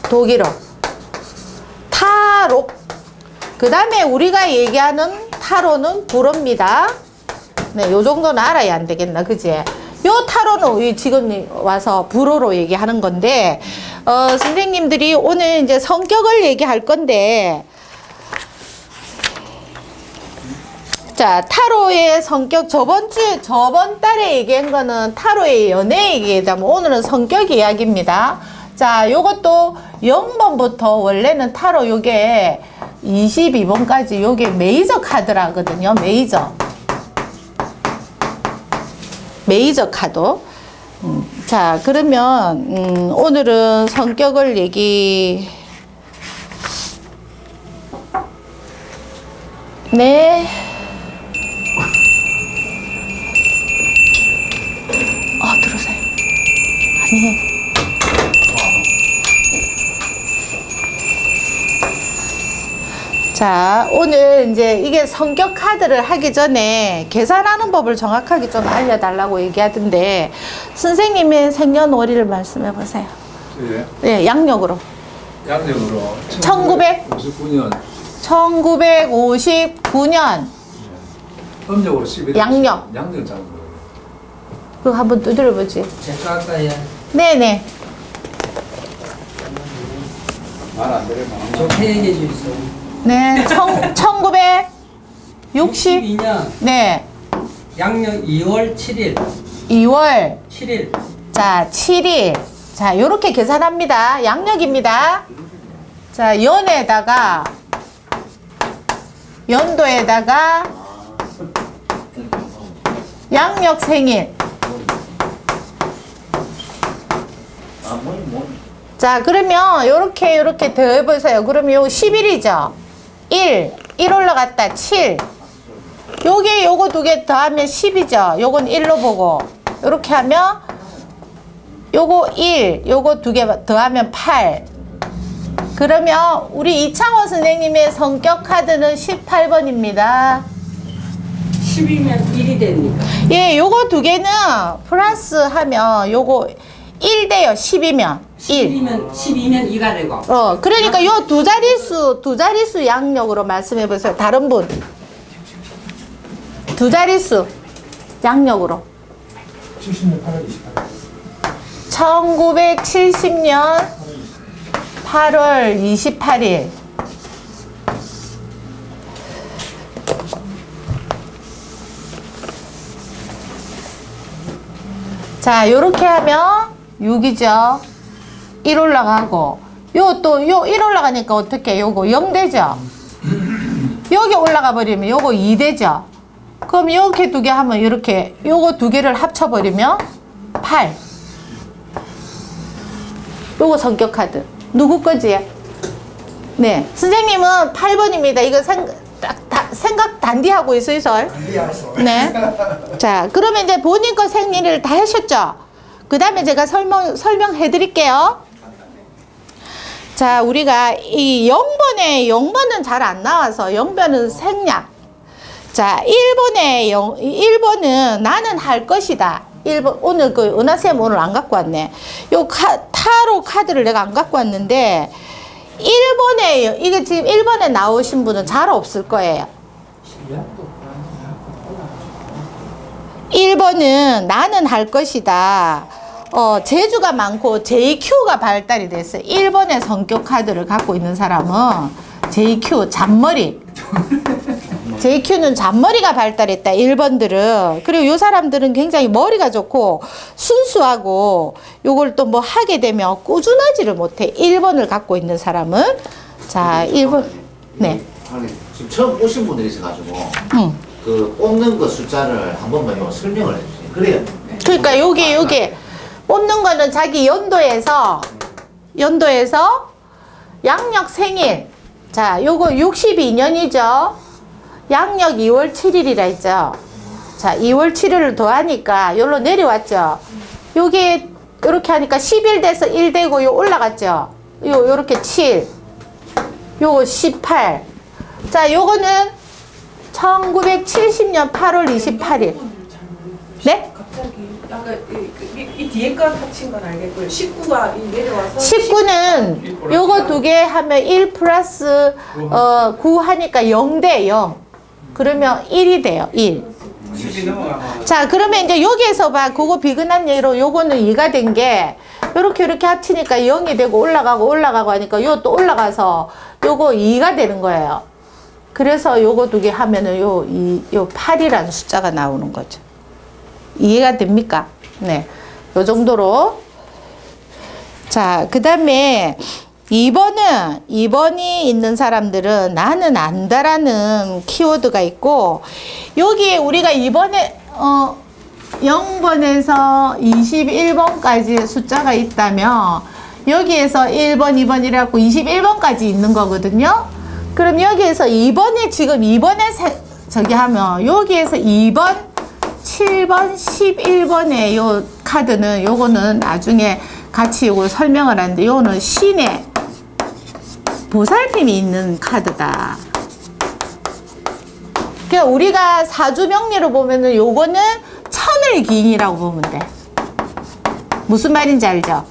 독일어. 타로. 그 다음에 우리가 얘기하는 타로는 불어입니다. 네, 요 정도는 알아야 안 되겠나, 그지? 요 타로는 지금 와서 불어로 얘기하는 건데, 선생님들이 오늘 이제 성격을 얘기할 건데, 자, 타로의 성격, 저번 달에 얘기한 거는 타로의 연애 얘기다면 오늘은 성격 이야기입니다. 자, 요것도 0번부터 원래는 타로 요게 22번까지 요게 메이저 카드라거든요. 메이저 카드. 자, 그러면 오늘은 성격을 네. 들어오세요. 아니. 자, 오늘 이제 이게 성격 카드를 하기 전에 계산하는 법을 정확하게 좀 알려달라고 얘기하던데, 선생님의 생년월일을 말씀해 보세요. 예. 네, 양력으로. 1959년. 1959년. 음력으로 11월. 양력. 양력 잡은 거예요. 그거 한번 두드려보지. 제가 할까요? 네네. 말 안 되면 좋게 얘기해 주세요. 네, 1960. 62년 네. 양력 2월 7일. 2월. 7일. 자, 7일. 자, 요렇게 계산합니다. 양력입니다. 자, 연도에다가 양력 생일. 자, 그러면 요렇게 더해보세요. 그러면 요거 10일이죠. 1 올라갔다 7. 요거 두 개 더하면 10이죠. 요건 1로 보고. 요렇게 하면 요거 1, 요거 두 개 더하면 8. 그러면 우리 이창호 선생님의 성격 카드는 18번입니다. 10이면 1이 됩니까? 예, 요거 두 개는 플러스 하면 요거 1 돼요. 10이면 1. 12면 2가 되고. 그러니까 요 두 자릿수 양력으로 말씀해 보세요. 다른 분. 두 자릿수 양력으로. 70년 8월 28일. 1970년 8월 28일. 자, 요렇게 하면 6이죠. 1 올라가고, 요 1 올라가니까 어떻게, 요거 0 되죠? 여기 올라가 버리면 요거 2 되죠? 그럼 이렇게 두 개 하면 이렇게, 요거 두 개를 합쳐버리면 8. 요거 성격 카드. 누구 거지? 네. 선생님은 8번입니다. 이거 생각 단디하고 있어요. 네. 자, 그러면 이제 본인 거 생일을 다 하셨죠? 그 다음에 제가 설명해 드릴게요. 자, 우리가 이 0번은 잘 안 나와서 0번은 생략. 자, 1번은 나는 할 것이다. 1번, 오늘 은하쌤 오늘 안 갖고 왔네. 요 타로 카드를 내가 안 갖고 왔는데, 1번에, 이게 지금 1번에 나오신 분은 잘 없을 거예요. 1번은 나는 할 것이다. 재주가 많고 JQ가 발달이 됐어요. 1번의 성격 카드를 갖고 있는 사람은 JQ, 잔머리. JQ는 잔머리가 발달했다. 1번들은. 그리고 요 사람들은 굉장히 머리가 좋고 순수하고 요걸 또 뭐 하게 되면 꾸준하지를 못해. 1번을 갖고 있는 사람은. 자, 1번. 네. 지금 처음 오신 분들이 있어가지고 그 뽑는 거 숫자를 한 번만 설명을 해주세요. 그래요. 그러니까 요게 뽑는 거는 자기 연도에서 양력 생일. 자, 요거 62년이죠. 양력 2월 7일이라 했죠. 자, 2월 7일을 더하니까 여기로 내려왔죠. 요게 이렇게 하니까 11 돼서 1 되고 요 올라갔죠. 요렇게 7. 요거 18. 자, 요거는 1970년 8월 28일. 네? 갑자기 아까 이 뒤에 거 합친 건 알겠고요. 19가 내려와서 19는 요거 두 개 하면 1 플러스 9 하니까 0 대 0. 그러면 1이 돼요. 1. 10이 넘어가면 자, 그러면 이제 여기에서 봐. 그거 비근한 예로 요거는 2가 된 게 이렇게 합치니까 0이 되고 올라가고 하니까 요 또 올라가서 요거 2가 되는 거예요. 그래서 요거 두 개 하면은 요 8이라는 숫자가 나오는 거죠. 이해가 됩니까? 네. 요 정도로. 자, 그 다음에 2번이 있는 사람들은 나는 안다라는 키워드가 있고, 여기에 우리가 2번에, 0번에서 21번까지 숫자가 있다면, 여기에서 1번, 2번 이래갖고 21번까지 있는 거거든요. 그럼 여기에서 2번에 지금 2번에 저기 하면, 여기에서 2번, 7번, 11번의 요 카드는 요거는 나중에 같이 요걸 설명을 하는데, 요거는 신의 보살핌이 있는 카드다. 그러니까 우리가 사주 명리로 보면은 요거는 천을 기인이라고 보면 돼. 무슨 말인지 알죠?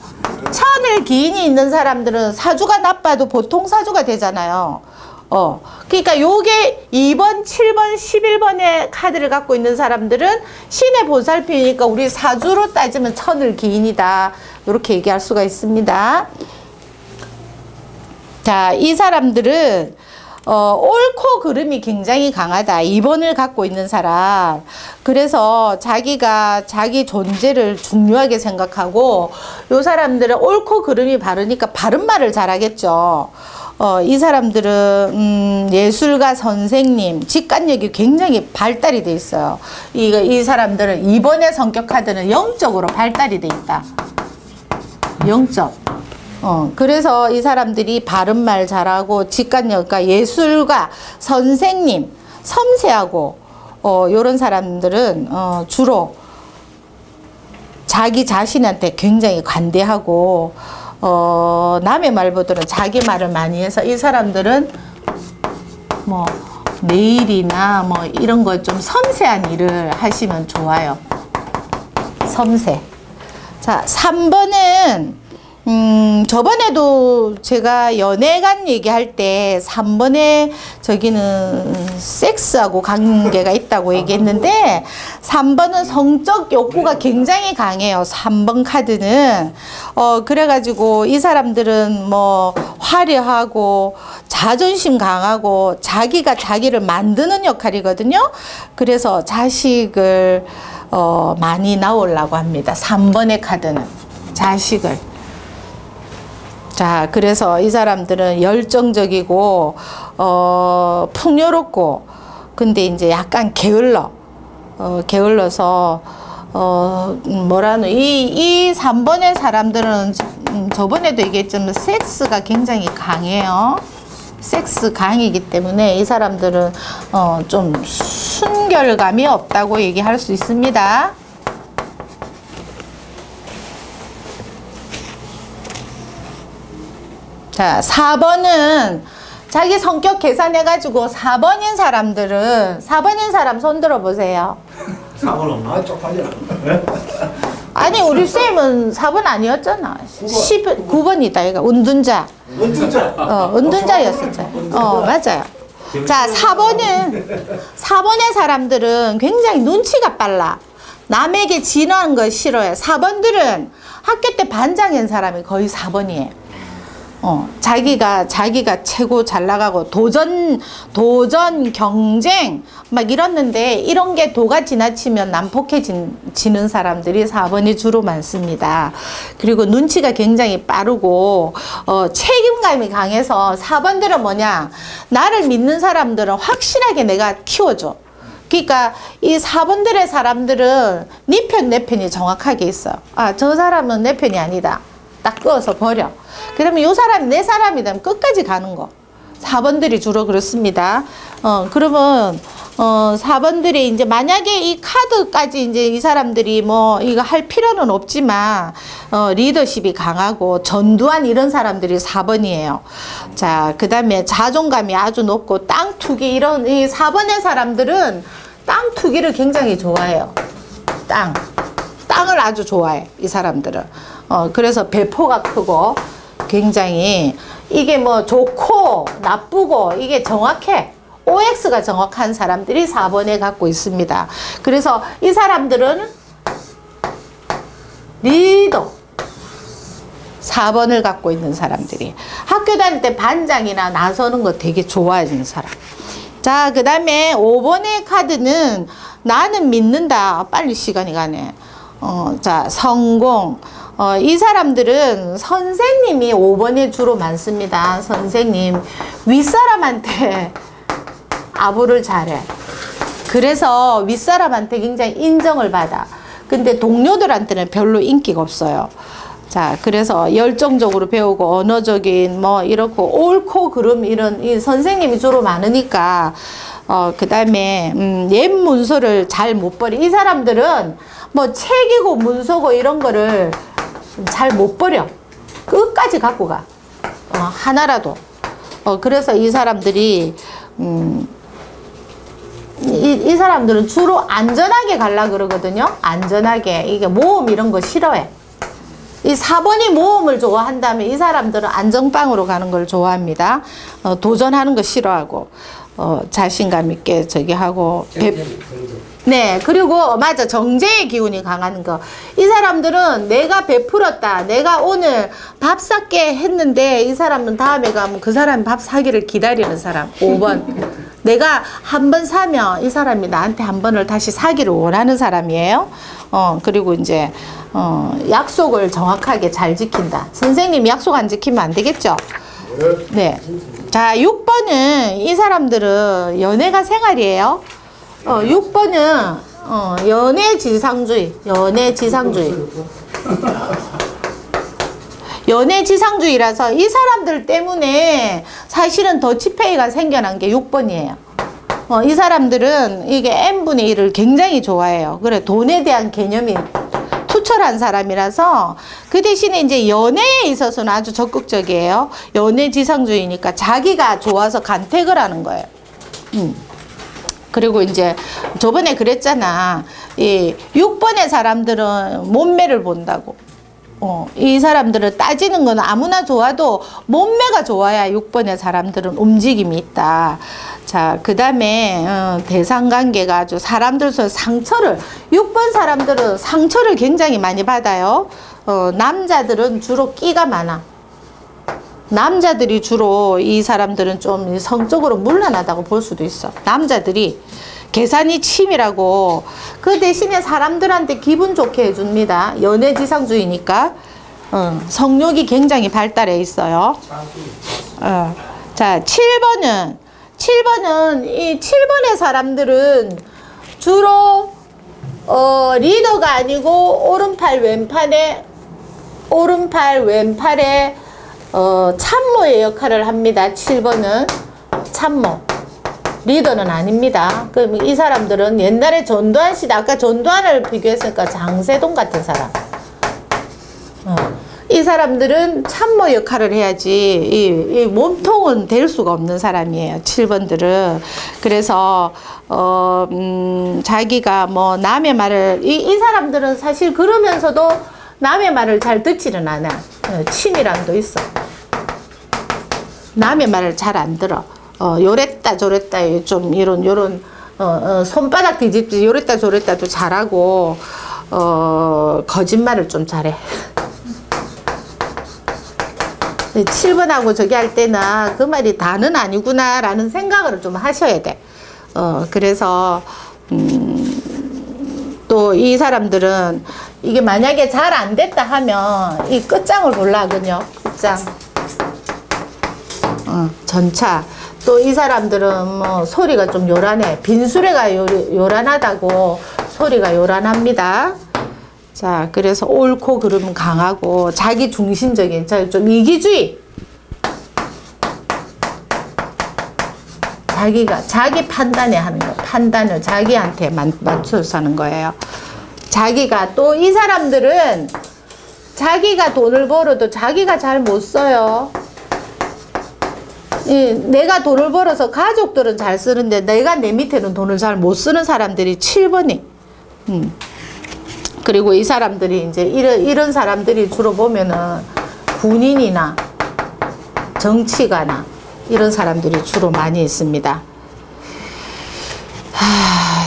천을 기인이 있는 사람들은 사주가 나빠도 보통 사주가 되잖아요. 그러니까 요게 2번, 7번, 11번의 카드를 갖고 있는 사람들은 신의 보살핌이니까 우리 사주로 따지면 천을 기인이다. 이렇게 얘기할 수가 있습니다. 자, 이 사람들은 옳고 그름이 굉장히 강하다. 2번을 갖고 있는 사람. 그래서 자기가 자기 존재를 중요하게 생각하고, 요 사람들은 옳고 그름이 바르니까 바른 말을 잘하겠죠. 이 사람들은 예술가 선생님, 직관력이 굉장히 발달이 돼 있어요. 이 사람들은 2번의 성격 카드는 영적으로 발달이 돼 있다. 영적. 그래서 이 사람들이 바른말 잘하고 직관력, 그러니까 예술가, 선생님, 섬세하고 요런 사람들은 주로 자기 자신한테 굉장히 관대하고 남의 말보다는 자기 말을 많이 해서 이 사람들은 뭐 내일이나 뭐 이런 거 좀 섬세한 일을 하시면 좋아요. 섬세. 자, 3번은 저번에도 제가 연애관 얘기할 때 3번에 저기는 섹스하고 관계가 있다고 얘기했는데, 3번은 성적 욕구가 굉장히 강해요. 3번 카드는. 그래가지고 이 사람들은 뭐 화려하고 자존심 강하고 자기가 자기를 만드는 역할이거든요. 그래서 자식을 많이 낳으려고 합니다. 3번의 카드는. 자식을. 자, 그래서 이 사람들은 열정적이고, 풍요롭고, 근데 이제 약간 게을러서, 이 3번의 사람들은 저번에도 얘기했지만 섹스가 굉장히 강해요. 섹스 강이기 때문에 이 사람들은 좀 순결감이 없다고 얘기할 수 있습니다. 자, 4번은 자기 성격 계산해가지고 4번인 사람들은, 4번인 사람 손 들어보세요. 4번 없나? 쪽팔려. 아니, 우리 쌤은 4번 아니었잖아. 9번이다. 이거 운둔자. 운둔자였었죠. 맞아요. 자, 4번의 사람들은 굉장히 눈치가 빨라. 남에게 진화한 걸 싫어해. 4번들은 학교 때 반장인 사람이 거의 4번이에요. 자기가 최고 잘 나가고 도전 경쟁 막 이랬는데, 이런 게 도가 지나치면 난폭해지는 사람들이 4번이 주로 많습니다. 그리고 눈치가 굉장히 빠르고 책임감이 강해서 4번들은 뭐냐, 나를 믿는 사람들은 확실하게 내가 키워줘. 그러니까 이 4번들의 사람들은 네 편 내 편이 정확하게 있어요. 아, 저 사람은 내 편이 아니다. 딱 끄어서 버려. 그러면 이 사람이 내 사람이라면 끝까지 가는 거. 4번들이 주로 그렇습니다. 그러면 4번들이 이제 만약에 이 카드까지 이제 이 사람들이 뭐 이거 할 필요는 없지만 리더십이 강하고 전두환 이런 사람들이 4번이에요. 자, 그다음에 자존감이 아주 높고 땅 투기 이런 이 4번의 사람들은 땅 투기를 굉장히 좋아해요. 땅. 땅을 아주 좋아해, 이 사람들은. 그래서 배포가 크고 굉장히 이게 뭐 좋고 나쁘고 이게 정확해. OX가 정확한 사람들이 4번에 갖고 있습니다. 그래서 이 사람들은 리더 4번을 갖고 있는 사람들이 학교 다닐 때 반장이나 나서는 거 되게 좋아하는 사람. 자, 그 다음에 5번의 카드는 나는 믿는다. 빨리 시간이 가네. 자, 성공. 이 사람들은 선생님이 5번에 주로 많습니다. 선생님. 윗사람한테 아부를 잘해. 그래서 윗사람한테 굉장히 인정을 받아. 근데 동료들한테는 별로 인기가 없어요. 자, 그래서 열정적으로 배우고 언어적인 뭐 이렇고 옳고 그름 이런 이 선생님이 주로 많으니까 그 다음에 옛 문서를 잘 못 버려. 이 사람들은 뭐 책이고 문서고 이런 거를 잘 못 버려. 끝까지 갖고 가. 하나라도. 그래서 이 사람들이 이 사람들은 주로 안전하게 가려고 그러거든요. 안전하게. 이게 모험 이런 거 싫어해. 이 4번이 모험을 좋아한다면 이 사람들은 안정빵으로 가는 걸 좋아합니다. 도전하는 거 싫어하고 자신감 있게 저기 하고 네, 그리고 맞아, 정제의 기운이 강한 거. 이 사람들은 내가 베풀었다, 내가 오늘 밥 샀게 했는데 이 사람은 다음에 가면 그 사람이 밥 사기를 기다리는 사람. 5번. 내가 한 번 사면 이 사람이 나한테 한 번을 다시 사기를 원하는 사람이에요. 그리고 이제 약속을 정확하게 잘 지킨다. 선생님이 약속 안 지키면 안 되겠죠? 네. 자, 6번은 이 사람들은 연애가 생활이에요. 6번은 연애지상주의. 연애지상주의라서 이 사람들 때문에 사실은 더치페이가 생겨난 게 6번이에요. 이 사람들은 이게 n분의 1을 굉장히 좋아해요. 그래, 돈에 대한 개념이 투철한 사람이라서 그 대신에 이제 연애에 있어서는 아주 적극적이에요. 연애지상주의니까 자기가 좋아서 간택을 하는 거예요. 그리고 이제 저번에 그랬잖아. 이 6번의 사람들은 몸매를 본다고. 이 사람들은 따지는 건 아무나 좋아도 몸매가 좋아야 6번의 사람들은 움직임이 있다. 자, 그 다음에 대상관계가 아주 사람들서 상처를 6번 사람들은 상처를 굉장히 많이 받아요. 남자들은 주로 끼가 많아. 남자들이 주로 이 사람들은 좀 성적으로 문란하다고 볼 수도 있어. 남자들이 계산이 치밀하고 그 대신에 사람들한테 기분 좋게 해줍니다. 연애지상주의니까 성욕이 굉장히 발달해 있어요. 자, 7번은 이 7번의 사람들은 주로 리더가 아니고 오른팔 왼팔에 참모의 역할을 합니다. 7번은 참모. 리더는 아닙니다. 그럼 이 사람들은 옛날에 전두환 시대, 아까 전두환을 비교했으니까 장세동 같은 사람. 이 사람들은 참모 역할을 해야지 이 몸통은 될 수가 없는 사람이에요. 7번들은. 그래서 자기가 뭐 남의 말을 이 사람들은 사실 그러면서도 남의 말을 잘 듣지는 않아. 치밀함도 있어. 남의 말을 잘 안 들어. 요랬다 저랬다 좀 요런 손바닥 뒤집지 요랬다 저랬다도 잘하고 거짓말을 좀 잘해. 7번하고 저기 할 때는 그 말이 다는 아니구나 라는 생각을 좀 하셔야 돼. 그래서 또 이 사람들은 이게 만약에 잘 안 됐다 하면 이 끝장을 볼라 하거든요. 끝장. 전차. 또 이 사람들은 뭐 소리가 좀 요란해. 빈수레가 요란하다고 소리가 요란합니다. 자, 그래서 옳고 그름 강하고 자기 중심적인 좀 이기주의. 자기 판단에 하는 거. 판단을 자기한테 맞춰서 하는 거예요. 자기가 또 이 사람들은 자기가 돈을 벌어도 자기가 잘 못 써요. 내가 돈을 벌어서 가족들은 잘 쓰는데 내가 내 밑에는 돈을 잘 못 쓰는 사람들이 7번이. 그리고 이 사람들이 이제 이런 사람들이 주로 보면은 군인이나 정치가나 이런 사람들이 주로 많이 있습니다.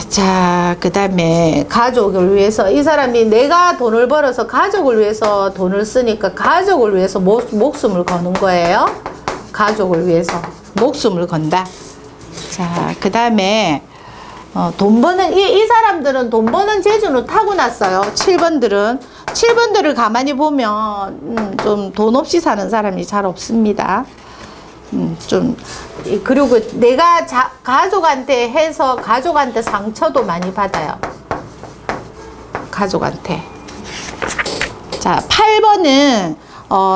자, 그 다음에 가족을 위해서 이 사람이 내가 돈을 벌어서 가족을 위해서 돈을 쓰니까 가족을 위해서 목숨을 거는 거예요. 가족을 위해서 목숨을 건다. 자, 그 다음에 돈 버는 이 사람들은 돈 버는 재주는 타고났어요. 7번들을 가만히 보면 좀 돈 없이 사는 사람이 잘 없습니다. 좀 그리고 내가 가족한테 해서 가족한테 상처도 많이 받아요. 가족한테. 자, 8번은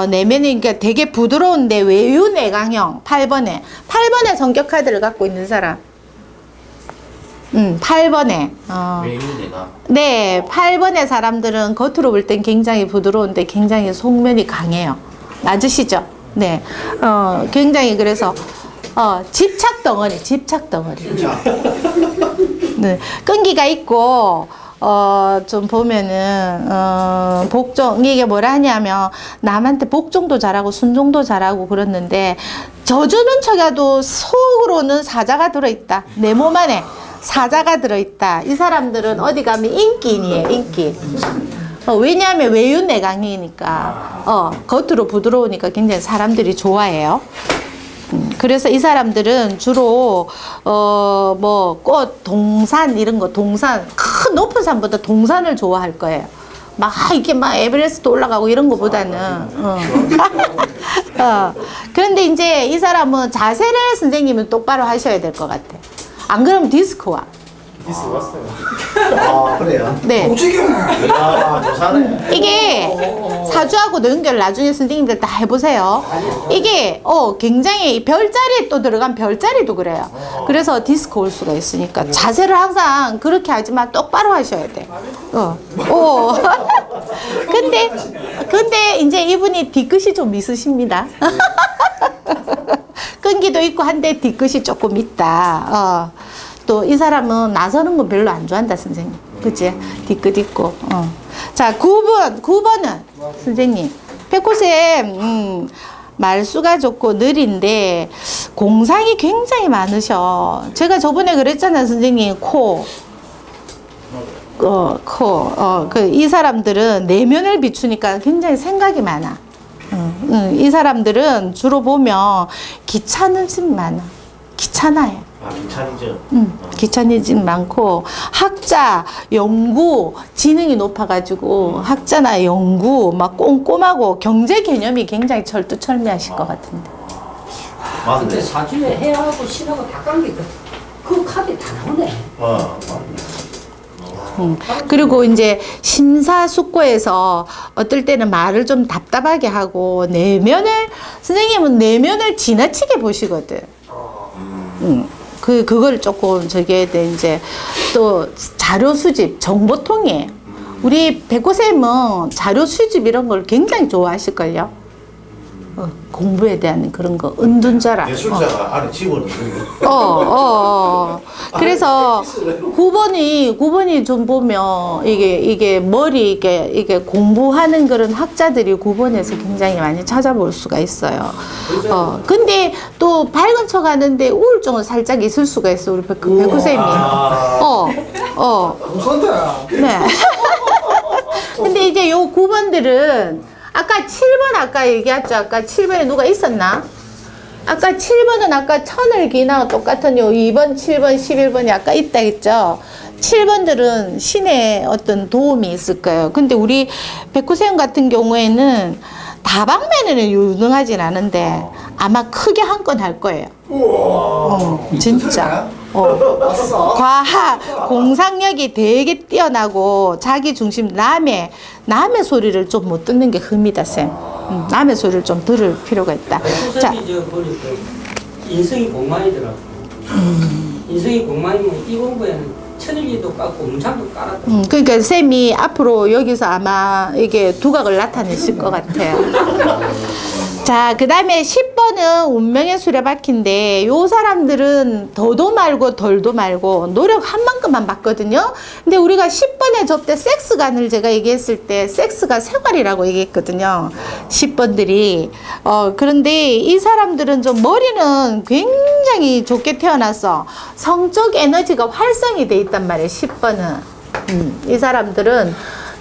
내면이 그러니까 되게 부드러운데 외유내강형. 8번에 성격 카드를 갖고 있는 사람. 8번에 외유내강. 네, 8번의 사람들은 겉으로 볼 땐 굉장히 부드러운데 굉장히 속면이 강해요. 맞으시죠? 네, 굉장히 그래서 집착 덩어리. 네, 끈기가 있고 좀 보면은 복종 이게 뭐라 하냐면 남한테 복종도 잘하고 순종도 잘하고 그랬는데 져주는 척해도 속으로는 사자가 들어있다. 내 몸 안에 사자가 들어있다. 이 사람들은 어디 가면 인기인이에요. 인기. 왜냐하면 외유내강이니까 겉으로 부드러우니까 굉장히 사람들이 좋아해요. 그래서 이 사람들은 주로 뭐 꽃, 동산 이런 거 동산 큰 높은 산보다 동산을 좋아할 거예요. 막 이렇게 막 에베레스트 올라가고 이런 거보다는 그런데 이제 이 사람은 자세를 선생님은 똑바로 하셔야 될 것 같아. 안 그러면 디스크 와. 디스 왔어요. 아, 그래요? 네. 야, 조사네. 이게 사주하고도 연결 나중에 선생님들 다 해보세요. 이게 굉장히 별자리에 또 들어간 별자리도 그래요. 그래서 디스크 올 수가 있으니까 자세를 항상 그렇게 하지만 똑바로 하셔야 돼. 근데 이제 이분이 뒤끝이 좀 있으십니다. 끈기도 있고 한데 뒤끝이 조금 있다. 또 이 사람은 나서는 건 별로 안 좋아한다, 선생님. 그치? 뒤끝 있고. 자, 9번은 선생님. 백호쌤, 말수가 좋고 느린데 공상이 굉장히 많으셔. 제가 저번에 그랬잖아요, 선생님. 이 사람들은 내면을 비추니까 굉장히 생각이 많아. 이 사람들은 주로 보면 귀찮으심 많아. 귀찮아요. 귀차니즘. 귀차니즘 많고 학자, 연구, 지능이 높아가지고 학자나 연구 막 꼼꼼하고 경제 개념이 굉장히 철두철미하실 것 같은데. 근데 사주에 해하고 신하고 다 깐 게 그 카드 다 나오네. 그리고 이제 심사숙고해서 어떨 때는 말을 좀 답답하게 하고 선생님은 내면을 지나치게 보시거든. 그걸 조금 저기에 대해 이제 또 자료 수집, 정보통이에요. 우리 백호쌤은 자료 수집 이런 걸 굉장히 좋아하실걸요. 공부에 대한 그런 거 은둔자라. 예술자가 안에 집어넣는 그래서 9번이 좀 보면 이게 머리 이게 공부하는 그런 학자들이 9번에서 굉장히 많이 찾아볼 수가 있어요. 근데 또 밝은 척 하는데 우울증은 살짝 있을 수가 있어, 우리 백호쌤이. 네. 근데 이제 요 9번들은 아까 7번 아까 얘기했죠. 아까 7번에 누가 있었나? 아까 7번은 아까 천을기나 똑같은 요 2번, 7번, 11번이 아까 있다 했죠. 7번들은 신의 어떤 도움이 있을 거예요. 근데 우리 백호쌤 같은 경우에는 다방면에는 유능하진 않은데 아마 크게 한 건 할 거예요. 진짜. 과학, 공상력이 되게 뛰어나고 자기 중심, 남의 소리를 좀 못 듣는 게 흠이다, 쌤. 남의 소리를 좀 들을 필요가 있다. 자, 저 보니까 인성이 공만이더라고. 인성이 공만이면 이 공부에는 천일기도 깎고 웅창도 깔았다. 그러니까 쌤이 앞으로 여기서 아마 이게 두각을 나타내실 것 같아요. 자, 그 다음에 10번은 운명의 수레바퀴인데 요 사람들은 더도 말고 덜도 말고 노력한 만큼만 받거든요. 근데 우리가 10번에 접대 섹스관을 제가 얘기했을 때 섹스가 생활이라고 얘기했거든요. 10번들이. 그런데 이 사람들은 좀 머리는 굉장히 좋게 태어나서 성적 에너지가 활성이 돼 있단 말이에요. 10번은. 이 사람들은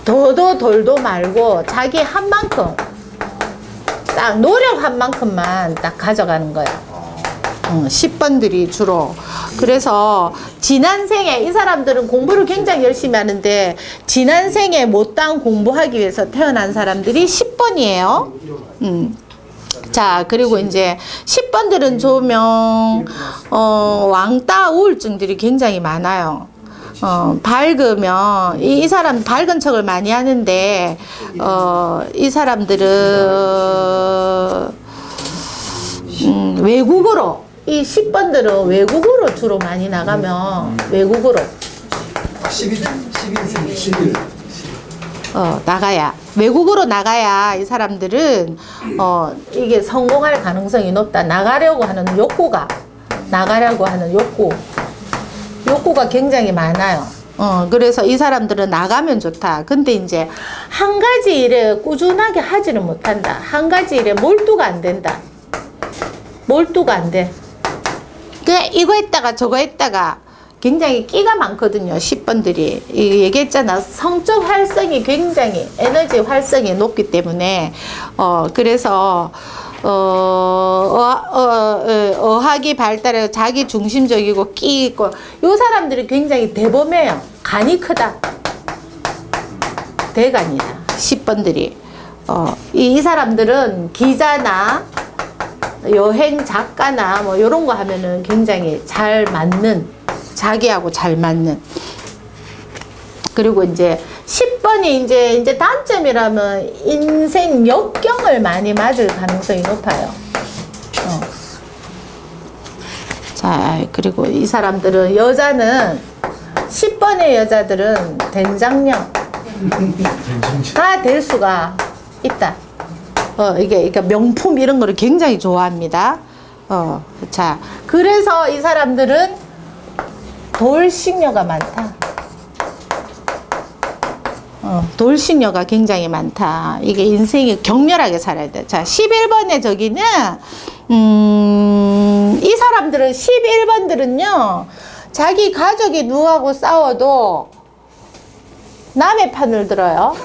더도 덜도 말고 자기 한 만큼 딱 노력한 만큼만 딱 가져가는 거야. 10번들이 주로. 그래서 지난 생에 이 사람들은 공부를 굉장히 열심히 하는데 지난 생에 못다한 공부하기 위해서 태어난 사람들이 10번이에요. 자, 그리고 이제 10번들은 조명, 왕따 우울증들이 굉장히 많아요. 밝으면, 이 사람 밝은 척을 많이 하는데, 이 사람들은, 외국으로, 이 10번들은 외국으로 주로 많이 나가면, 외국으로. 11. 나가야. 외국으로 나가야 이 사람들은, 이게 성공할 가능성이 높다. 나가려고 하는 욕구가 욕구가 굉장히 많아요. 그래서 이 사람들은 나가면 좋다. 근데 이제 한 가지 일에 꾸준하게 하지는 못한다. 한 가지 일에 몰두가 안 된다. 몰두가 안 돼. 그냥 이거 했다가 저거 했다가 굉장히 끼가 많거든요. 10번들이. 얘기했잖아. 성적 활성이 굉장히 에너지 활성이 높기 때문에 그래서 어학이 발달해 자기 중심적이고 끼 있고 요 사람들이 굉장히 대범해요. 간이 크다. 대간이다. 10번들이. 이 사람들은 기자나 여행 작가나 뭐 요런 거 하면은 굉장히 잘 맞는, 자기하고 잘 맞는. 그리고 이제 10번이 이제 단점이라면 인생 역경을 많이 맞을 가능성이 높아요. 자, 그리고 이 사람들은 여자는 10번의 여자들은 된장녀 다 될 수가 있다. 이게 명품 이런 거를 굉장히 좋아합니다. 자, 그래서 이 사람들은 돌싱녀가 많다. 돌싱녀가 굉장히 많다. 이게 인생이 격렬하게 살아야 돼. 자, 11번의 저기는, 이 사람들은, 11번들은요, 자기 가족이 누구하고 싸워도 남의 편을 들어요.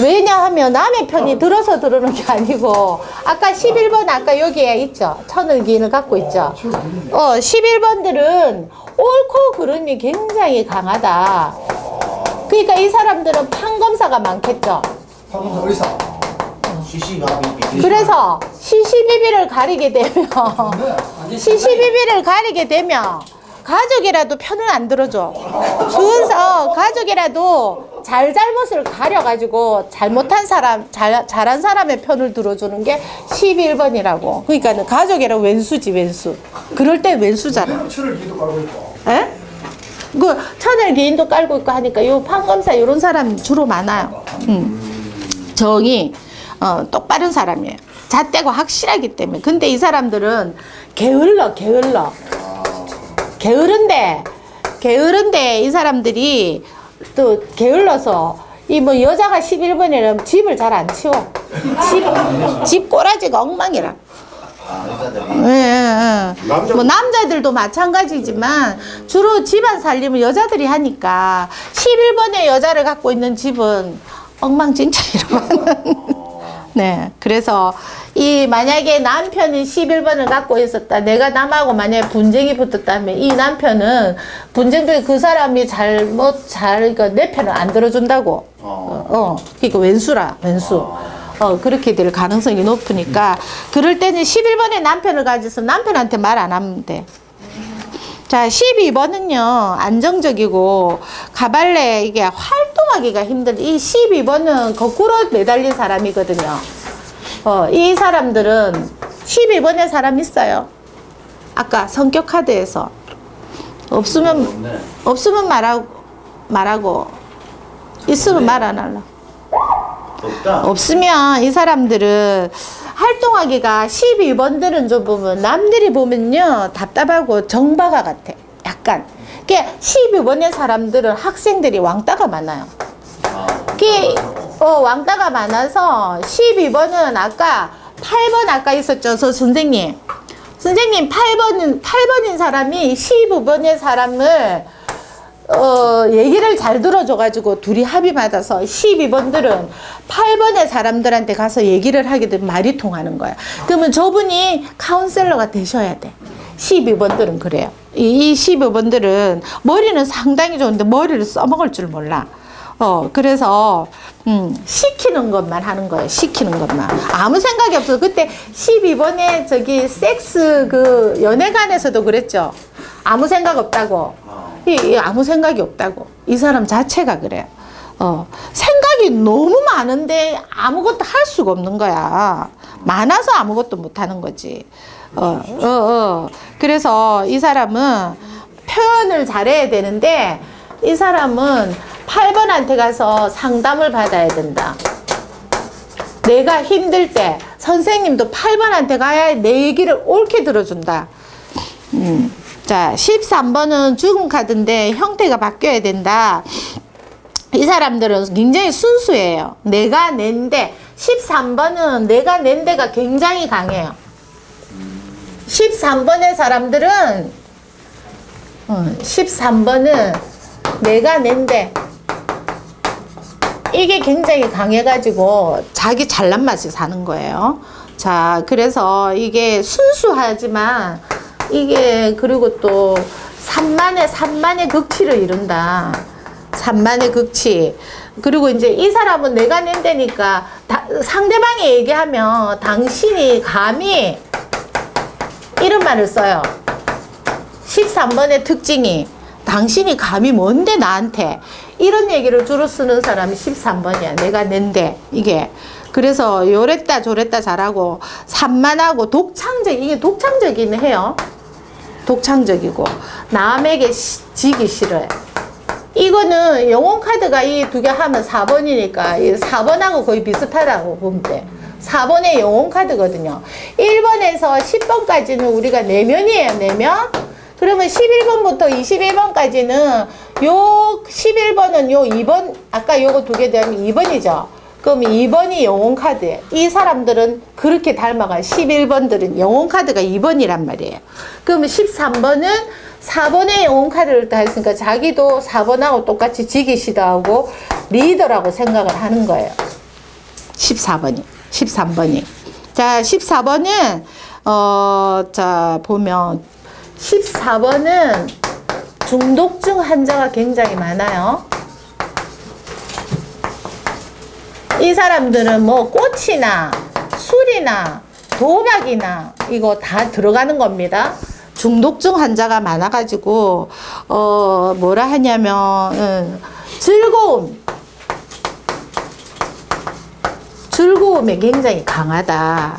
왜냐하면 남의 편이 들어서 들어오는 게 아니고, 아까 11번, 아까 여기에 있죠. 천을기인을 갖고 있죠. 11번들은 옳고 그름이 굉장히 강하다. 그러니까 이 사람들은 판검사가 많겠죠. 판검사 의사. 그래서 시시비비를 가리게 되면 가족이라도 편을 안 들어줘. 그래서 가족이라도 잘못을 가려가지고 잘못한 사람, 잘한 사람의 편을 들어주는 게 11번이라고. 그러니까 가족이라고 왼수지, 왼수. 그럴 때 왼수잖아. 천을기도 깔고 있고. 에? 그 천을기인도 깔고 있고 하니까 요 판검사 이런 사람 주로 많아요. 정이 똑바른 사람이에요. 잣대가 확실하기 때문에. 근데 이 사람들은 게으른데 이 사람들이 또 게을러서 이 뭐 여자가 11번이라면 집을 잘 안 치워. 집 꼬라지가 엉망이라. 뭐 남자들도 마찬가지지만 주로 집안 살림을 여자들이 하니까 11번의 여자를 갖고 있는 집은 엉망진창이라고. 네, 그래서 이 만약에 남편이 11번을 갖고 있었다. 내가 남하고 만약에 분쟁이 붙었다면 이 남편은 분쟁중에 그 사람이 그러니까 내 편을 안 들어준다고. 그러니까 왼수. 그렇게 될 가능성이 높으니까 그럴 때는 11번의 남편을 가져서 남편한테 말 안 하면 돼. 자, 12번은요, 안정적이고, 가발레, 이게 활동하기가 힘든, 이 12번은 거꾸로 매달린 사람이거든요. 이 사람들은 12번의 사람 있어요. 아까 성격 카드에서. 없으면 말하고 있으면 말 안 할라. 없다. 없으면 이 사람들은 활동하기가 12번들은 좀 보면 남들이 보면요 답답하고 정박아 같아. 약간. 그게 12번의 사람들은 학생들이 왕따가 많아요. 그게 왕따가 많아서 12번은 아까 8번 아까 있었죠. 선생님 8번인 사람이 15번의 사람을 얘기를 잘 들어줘가지고 둘이 합의 받아서 12번들은 8번의 사람들한테 가서 얘기를 하게 되면 말이 통하는 거야. 그러면 저분이 카운셀러가 되셔야 돼. 12번들은 그래요. 이 12번들은 머리는 상당히 좋은데 머리를 써먹을 줄 몰라. 그래서 시키는 것만 하는 거예요. 시키는 것만. 아무 생각이 없어. 그때 12번에 저기 섹스 그 연애관에서도 그랬죠. 아무 생각 없다고. 아무 생각이 없다고. 이 사람 자체가 그래요. 생각이 너무 많은데 아무것도 할 수가 없는 거야. 많아서 아무것도 못 하는 거지. 그래서 이 사람은 표현을 잘해야 되는데 이 사람은 8번한테 가서 상담을 받아야 된다. 내가 힘들 때 선생님도 8번한테 가야 내 얘기를 옳게 들어준다. 자, 13번은 죽은 카드인데 형태가 바뀌어야 된다. 이 사람들은 굉장히 순수해요. 내가 낸데 13번은 내가 낸 데가 굉장히 강해요. 13번의 사람들은 13번은 내가 낸데 이게 굉장히 강해가지고 자기 잘난 맛이 사는 거예요. 자, 그래서 이게 순수하지만 이게 그리고 또 산만의 극치를 이룬다. 산만의 극치. 그리고 이제 이 사람은 내가 낸다니까 상대방이 얘기하면 당신이 감히 이런 말을 써요. 13번의 특징이 당신이 감히 뭔데 나한테 이런 얘기를 주로 쓰는 사람이 13번이야. 내가 낸데 이게. 그래서 요랬다 저랬다 잘하고 산만하고 이게 독창적이긴 해요. 독창적이고 남에게 지기 싫어요. 이거는 영혼 카드가 이 두 개 하면 4번이니까 이 4번하고 거의 비슷하다고 보면 돼. 4번의 영혼 카드거든요. 1번에서 10번까지는 우리가 내면이에요. 내면. 그러면 11번부터 21번까지는 요 11번은 요 2번 아까 요거 두 개 되면 2번이죠. 그럼 2번이 영혼 카드예요. 이 사람들은 그렇게 닮아가요. 11번들은 영혼 카드가 2번이란 말이에요. 그러면 13번은 4번의 영혼 카드를 다 했으니까 자기도 4번하고 똑같이 지기시도 하고 리더라고 생각을 하는 거예요. 13번이. 자, 14번은 자, 보면 14번은 중독증 환자가 굉장히 많아요. 이 사람들은 뭐 꽃이나 술이나 도박이나 이거 다 들어가는 겁니다. 중독증 환자가 많아가지고 뭐라 하냐면 즐거움에 굉장히 강하다.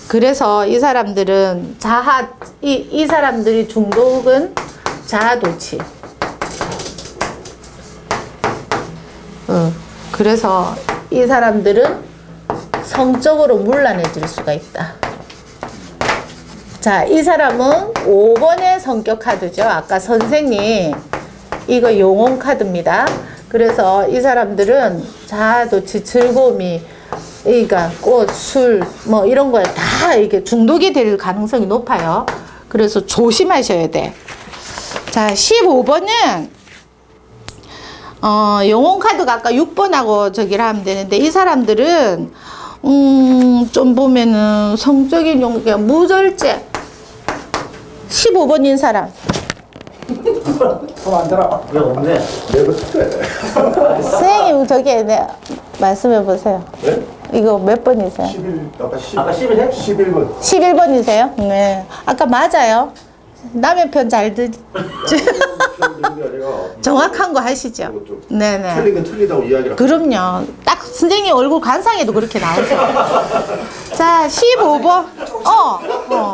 그래서 이 사람들은 이 사람들이 중독은 자아도취. 그래서 이 사람들은 성적으로 문란해질 수가 있다. 자, 이 사람은 5번의 성격 카드죠. 아까 선생님 이거 영혼 카드입니다. 그래서 이 사람들은 자아도취, 즐거움이 그러니까 꽃, 술 뭐 이런 거에 다 이게 중독이 될 가능성이 높아요. 그래서 조심하셔야 돼. 자, 15번은 영혼 카드가 아까 6번하고 저기를 하면 되는데 이 사람들은 좀 보면은 성적인 용기가 무절제. 15번인 사람. 손안 대라. 왜 없네? 내가 특별해. 선생님 저기 말씀해 보세요. 네? 이거 몇 번이세요? 11, 아까 11해? 11번. 11번이세요? 네. 아까 맞아요. 남의 편 잘 듣. 정확한 거 하시죠. 네네. 틀린 건 틀리다고 이야기를. 그럼요. 딱 선생님 얼굴 관상에도 그렇게 나오죠. 자, 15번.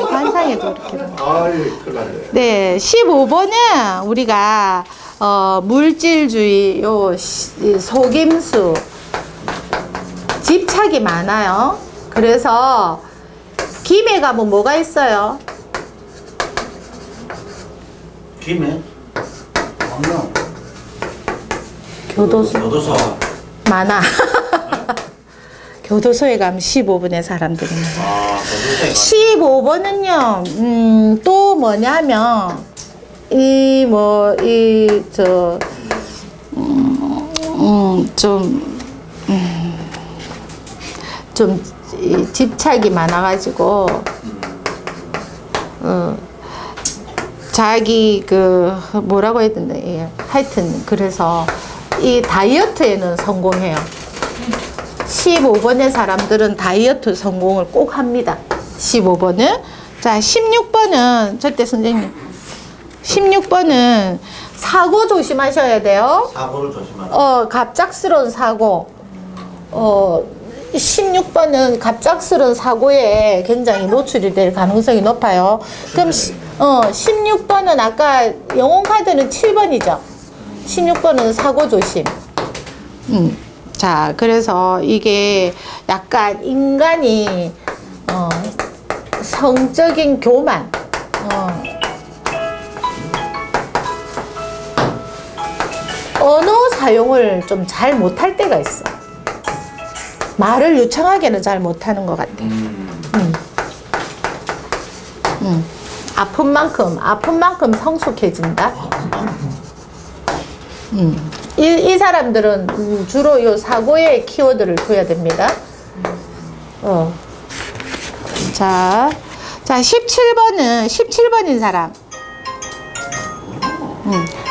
관상에 세상에도 그렇게. 아이, 큰일 났네. 네, 15번은 우리가 물질주의, 속임수, 집착이 많아요. 그래서 김에 가면 뭐가 있어요? 김에 교도소. 교도소. 많아. 교도소에 가면 15번의 사람들이 많아요. 교도소에 15번은요, 또 뭐냐면, 집착이 많아가지고, 자기 뭐라고 해야 되나, 하여튼, 그래서 이 다이어트에는 성공해요. 15번의 사람들은 다이어트 성공을 꼭 합니다. 15번은. 자, 16번은, 절대 선생님. 16번은 사고 조심하셔야 돼요. 사고를 조심하라. 갑작스러운 사고. 16번은 갑작스러운 사고에 굉장히 노출이 될 가능성이 높아요. 그럼 16번은 아까 영혼카드는 7번이죠. 16번은 사고 조심. 자, 그래서 이게 약간 인간이 성적인 교만, 언어 사용을 좀 잘 못할 때가 있어. 말을 유창하게는 잘 못하는 것 같아. 아픈 만큼 성숙해진다. 이 사람들은 주로 요 사고의 키워드를 둬야 됩니다. 자, 17번인 사람.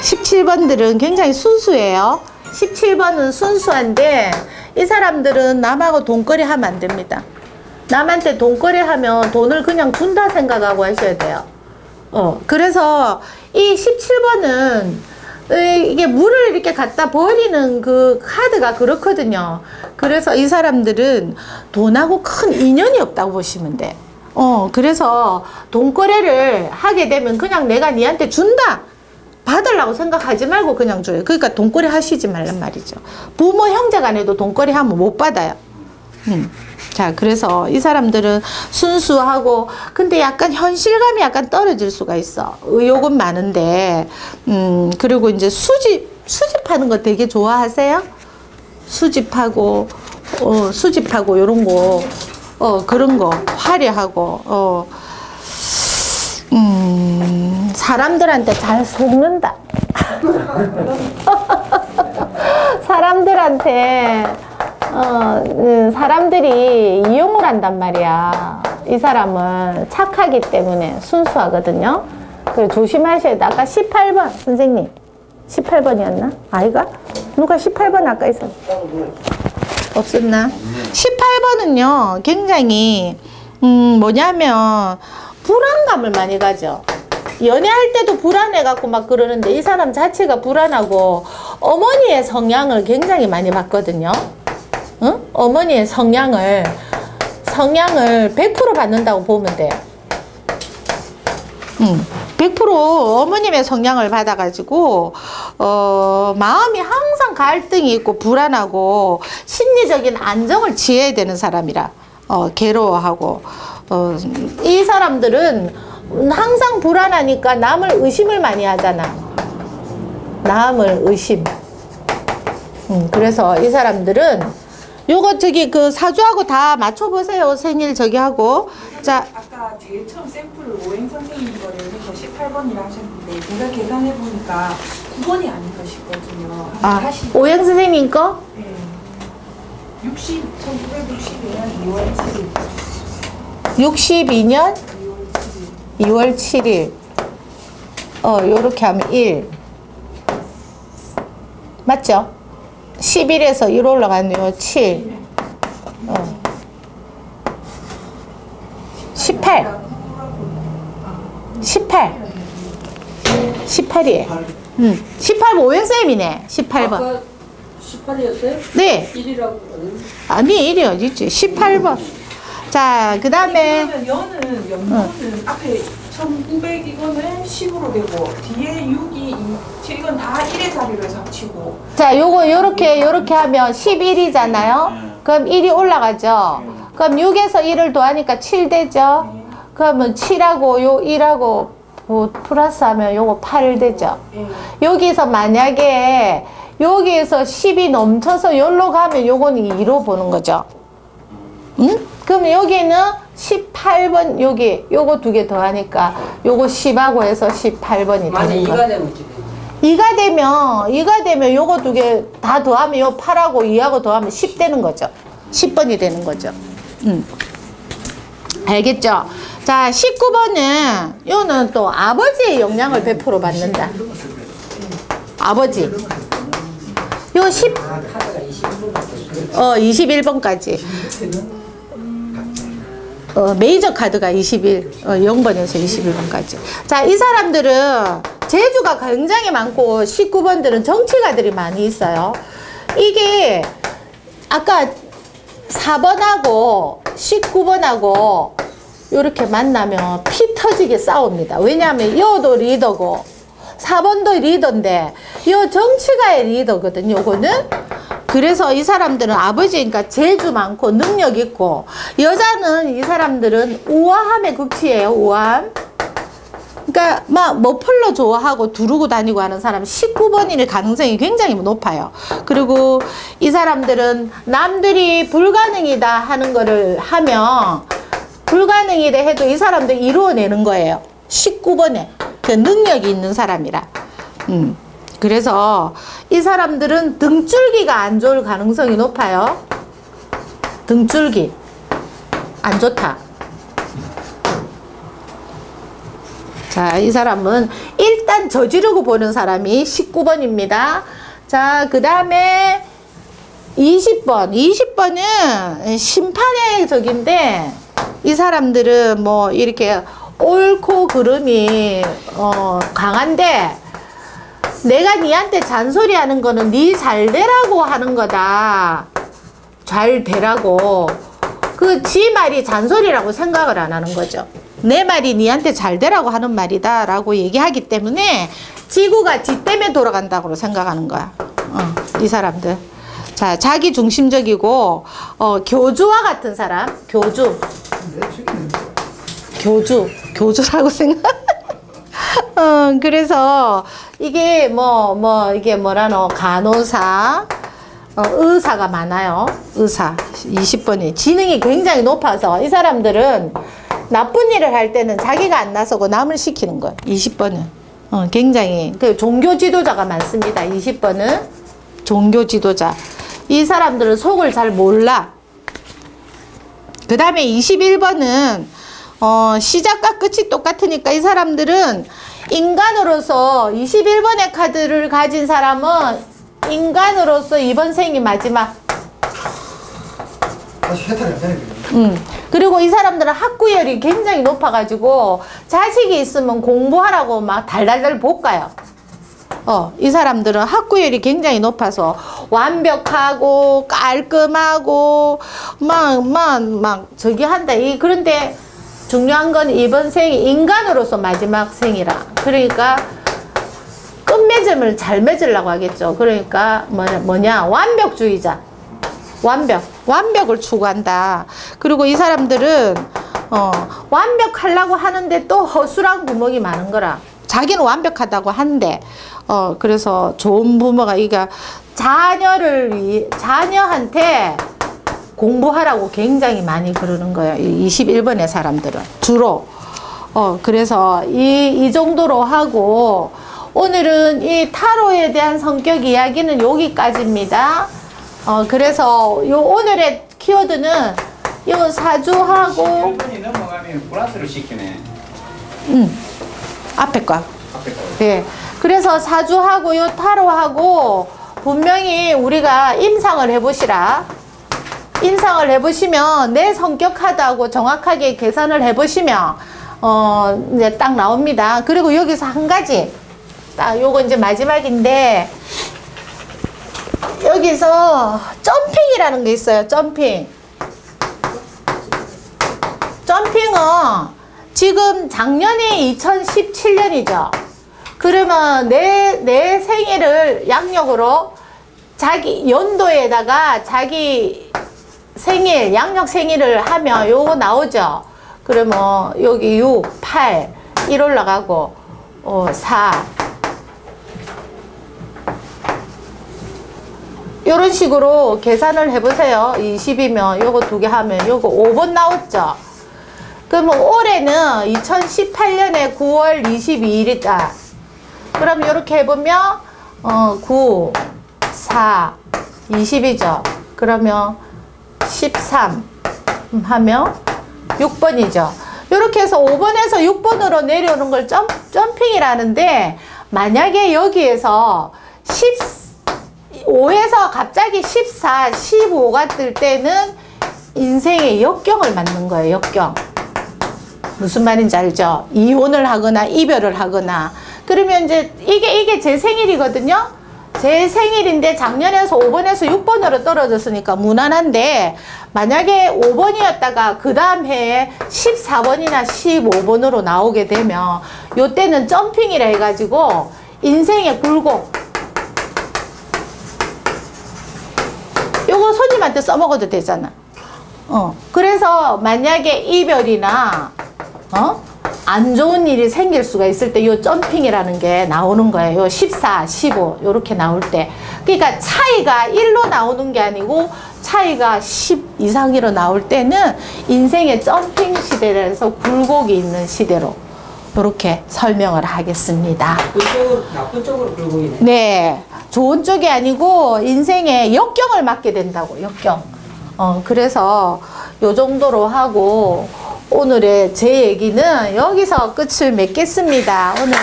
17번들은 굉장히 순수해요. 17번은 순수한데, 이 사람들은 남하고 돈거래 하면 안 됩니다. 남한테 돈거래 하면 돈을 그냥 준다 생각하고 하셔야 돼요. 그래서 이 17번은 이게 물을 이렇게 갖다 버리는 그 카드가 그렇거든요. 그래서 이 사람들은 돈하고 큰 인연이 없다고 보시면 돼. 그래서 돈거래를 하게 되면 그냥 내가 니한테 준다, 받으려고 생각하지 말고 그냥 줘요. 그러니까 돈거래 하시지 말란 말이죠. 부모 형제 간에도 돈거래 하면 못 받아요. 자, 그래서 이 사람들은 순수하고, 근데 약간 현실감이 약간 떨어질 수가 있어. 의욕은 많은데, 그리고 이제 수집하는 거 되게 좋아하세요? 수집하고 요런 거, 그런 거, 화려하고, 사람들한테 잘 속는다. 사람들이 이용을 한단 말이야. 이 사람은 착하기 때문에 순수하거든요. 그래서 조심하셔야 돼. 아까 18번 선생님, 18번이었나? 아이가? 누가 18번 아까 있었나? 없었나? 18번은요 굉장히 뭐냐면 불안감을 많이 가져. 연애할 때도 불안해갖고 막 그러는데, 이 사람 자체가 불안하고 어머니의 성향을 굉장히 많이 받거든요. 응? 어머니의 성향을 100% 받는다고 보면 돼요. 100% 어머님의 성향을 받아가지고 마음이 항상 갈등이 있고 불안하고 심리적인 안정을 취해야 되는 사람이라 괴로워하고, 이 사람들은 항상 불안하니까 남을 의심을 많이 하잖아. 남을 의심. 그래서 이 사람들은 요거 그 사주하고 다 맞춰보세요. 생일 저기 하고. 자, 아까 제일 처음 샘플을 오행 선생님 거를 해서 18번이라 하셨는데, 제가 계산해 보니까 9번이 아닌가 싶거든요. 오영 선생님 거? 네. 1962년 2월 7일. 62년 2월 7일. 요렇게 하면 1. 맞죠? 11에서 1 올라가네요. 7. 18. 18이에요. 18번 오연쌤이네. 18번. 아까 18이었어요? 네. 1이라고. 아니, 1이 어딨지? 18번. 자, 그 다음에 그러면 연은 연도는 앞에 1900 이거는 10으로 되고 뒤에 6이 7 이건 다 1의 자리를 잡치고 자, 요거 요렇게 하면 11이잖아요. 그럼 1이 올라가죠. 그럼 6에서 1을 더하니까 7 되죠. 그러면 7하고 요 1하고 플러스하면 요거 8 되죠. 여기서 만약에 여기에서 10이 넘쳐서 여기로 가면 요거는 2로 보는 거죠. 응? 그럼 여기는 18번 여기 요거 두 개 더하니까 요거 10하고 해서 18번이 맞아, 되는 거. 2가 되면 어찌 돼? 2가 되면 요거 두 개 다 더하면 요 8하고 2하고 더하면 10 되는 거죠. 10번이 되는 거죠. 알겠죠? 자, 19번은 요는 또 아버지의 영향을 100% 받는다. 아버지. 요 카드가 21번까지 21번까지. 메이저 카드가 0번에서 21번까지. 자, 이 사람들은 재주가 굉장히 많고 19번들은 정치가들이 많이 있어요. 이게 아까 4번하고 19번하고 이렇게 만나면 피 터지게 싸웁니다. 왜냐하면 여도 리더고 4번도 리더인데 요 정치가의 리더거든요. 요거는. 그래서 이 사람들은 아버지니까 재주 많고 능력 있고, 여자는 이 사람들은 우아함의 극치예요. 우아함. 그러니까 막 머플러 좋아하고 두르고 다니고 하는 사람 19번일 가능성이 굉장히 높아요. 그리고 이 사람들은 남들이 불가능이다 하는 거를 하면 불가능이다 해도 이 사람들 이루어내는 거예요. 19번에 그 능력이 있는 사람이라. 그래서 이 사람들은 등줄기가 안 좋을 가능성이 높아요. 등줄기 안 좋다. 자, 이 사람은 일단 저지르고 보는 사람이 19번입니다. 자, 그 다음에 20번. 20번은 심판의 적인데, 이 사람들은 뭐 이렇게 옳고 그름이 강한데, 내가 니한테 잔소리하는 거는 니 잘 되라고 하는 거다. 잘 되라고. 그 지 말이 잔소리라고 생각을 안 하는 거죠. 내 말이 니한테 잘 되라고 하는 말이다 라고 얘기하기 때문에 지구가 지 때문에 돌아간다고 생각하는 거야. 이 사람들. 자, 자기 중심적이고 교주와 같은 사람. 교주라고 생각. 그래서 이게 이게 뭐라노, 간호사, 의사가 많아요. 의사 20번이 지능이 굉장히 높아서 이 사람들은 나쁜 일을 할 때는 자기가 안 나서고 남을 시키는 거예요. 20번은 굉장히 종교 지도자가 많습니다. 20번은 종교 지도자. 이 사람들은 속을 잘 몰라. 그 다음에 21번은 시작과 끝이 똑같으니까 이 사람들은 인간으로서 21번의 카드를 가진 사람은 인간으로서 이번 생이 마지막. 그리고 이 사람들은 학구열이 굉장히 높아가지고 자식이 있으면 공부하라고 막 달달달 볶아요. 이 사람들은 학구열이 굉장히 높아서 완벽하고 깔끔하고 막 저기 한다. 그런데 중요한 건 이번 생이 인간으로서 마지막 생이라. 그러니까 끝맺음을 잘 맺으려고 하겠죠. 그러니까 뭐냐, 완벽주의자. 완벽을 추구한다. 그리고 이 사람들은 완벽하려고 하는데 또 허술한 구멍이 많은 거라. 자기는 완벽하다고 하는데 그래서 좋은 부모가 그러니까 자녀한테 공부하라고 굉장히 많이 그러는 거예요. 21번의 사람들은 주로. 그래서 이 정도로 하고, 오늘은 이 타로에 대한 성격 이야기는 여기까지입니다. 그래서 오늘의 키워드는 요 사주하고 1분이 넘어가면 플러스를 시키네. 앞에 거. 네. 그래서 사주하고 요 타로하고 분명히 우리가 임상을 해보시라. 임상을 해보시면 내 성격 카드하고 정확하게 계산을 해보시면 이제 딱 나옵니다. 그리고 여기서 한 가지, 딱 요거 이제 마지막인데, 여기서 점핑이라는 게 있어요. 점핑. 점핑은 지금 작년이 2017년이죠. 그러면 내 생일을 양력으로 자기 연도에다가 자기 생일, 양력 생일을 하면 요거 나오죠. 그러면 여기 6, 8, 1 올라가고 4 요런 식으로 계산을 해보세요. 20이면 요거 2개 하면 요거 5번 나왔죠. 그러면 올해는 2018년에 9월 22일이다. 그럼 이렇게 해보면 9, 4, 20이죠. 그러면 13 하면 6번이죠. 이렇게 해서 5번에서 6번으로 내려오는 걸 점핑이라는데, 만약에 여기에서 5에서 갑자기 14, 15가 뜰 때는 인생의 역경을 맞는 거예요. 역경. 무슨 말인지 알죠? 이혼을 하거나 이별을 하거나. 그러면 이제 이게 제 생일이거든요. 제 생일인데 작년에서 5번에서 6번으로 떨어졌으니까 무난한데, 만약에 5번이었다가 그 다음 해에 14번이나 15번으로 나오게 되면 요때는 점핑이라 해가지고 인생의 굴곡, 요거 손님한테 써먹어도 되잖아. 그래서 만약에 이별이나 안 좋은 일이 생길 수가 있을 때 요 점핑이라는 게 나오는 거예요. 요 14, 15 요렇게 나올 때. 그러니까 차이가 1로 나오는 게 아니고 차이가 10 이상으로 나올 때는 인생의 점핑 시대라서 굴곡이 있는 시대로 요렇게 설명을 하겠습니다. 나쁜 쪽으로 굴곡이네. 네. 좋은 쪽이 아니고 인생의 역경을 맞게 된다고. 역경. 그래서 요 정도로 하고 오늘의 제 얘기는 여기서 끝을 맺겠습니다. 오늘